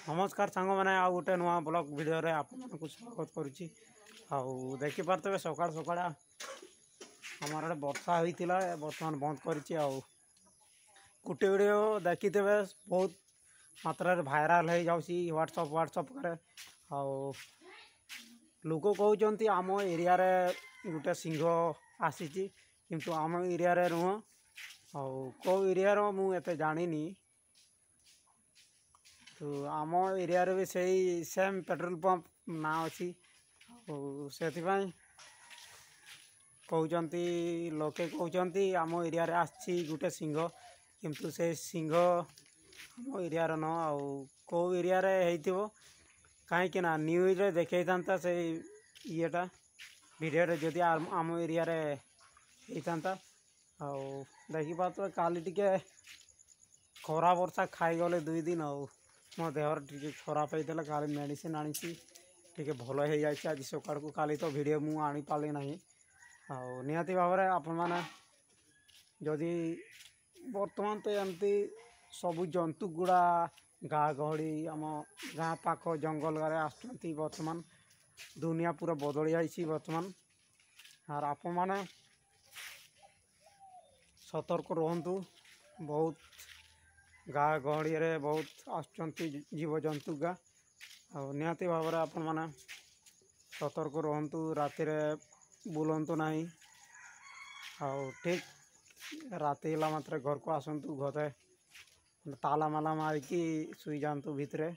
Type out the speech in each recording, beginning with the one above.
नमस्कार सांग मैंने आउ गोटे नुआ ब्लॉग वीडियो रे आपको स्वागत करुच्ची। देखी पारे सकाल सकाल आमर आड़े वर्षा होता बर्तमान बंद करुच्ची। गोटे वीडियो देखी बहुत मात्रा भाइराल हो जाऊँगी व्हाट्सअप करे। लोक कहते आम एरिया रे गोटे सिंह आसी किंतु आम एरिया रे नुह कौ एरिया रो मु एते जानिनी। तो आम एरिया रे भी सही सेम पेट्रोल पंप ना अच्छी से कहते लोके कहते आम एरिया रे आसी गोटे सिंह किंतु से सिंह आम एरिया रे न कौ एरिया रे हेइथिबो कहीं ना न्यूज रे देखै था से येटा वीडियो रे जदि आम एरिया रे हेइथांता देखी पात काली टिके खरा वर्षा खाई गले 2 दिन मो देहर टे खराब होता काली मेडिसिन आनी टे भल हो जाए आज सकाळ को काली तो वीडियो मु आनी पाली ना निहाती भाव में आपण मैंने जदि बर्तमान तो एमती सबू जंतु गुड़ा गाँ गहली आम गाँ पाख जंगल गारे आसुँच बर्तमान दुनिया पूरा बदली जाइए बर्तमान और आपण मैंने सतर्क रहतु। बहुत गाँ गहली रे बहुत आसुँच जीवजंतु गा निहाती भाव में आपण मैंने सतर्क रहतु। राति बुलंतु नहीं ठीक राति है मात्र घर को आसतु घरे ताला माला मारिकी शुई जातु भितरे।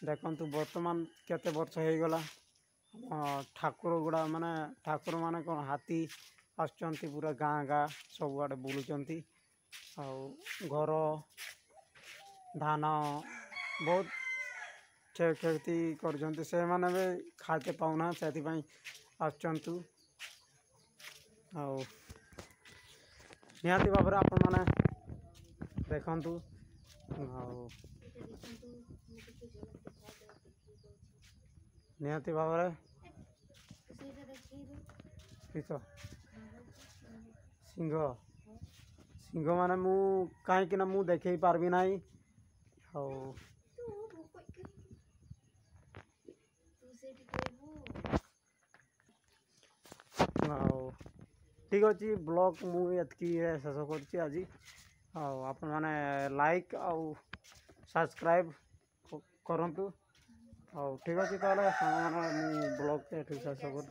देखु बर्तमान केते वर्ष हो गला ठाकुर गुड़ा माने ठाकुर माने कौन हाथी आसुँच पूरा गाँ गाँ सब आड़े बुलुंट घर धान बहुत क्षति कर से माने भी खाते पाऊना से आसुँच निहाती भाव में आपण मैंने देखु निहाती भाव में सिंह सिंह माने मु कहीं ना मु देखे पार्बी ना ठीक अच्छे ब्लॉग मुझे शेष कर आज आपण मैंने लाइक आउ सब्सक्राइब करंतु ठीक अच्छे ताले ब्लॉग शेष कर।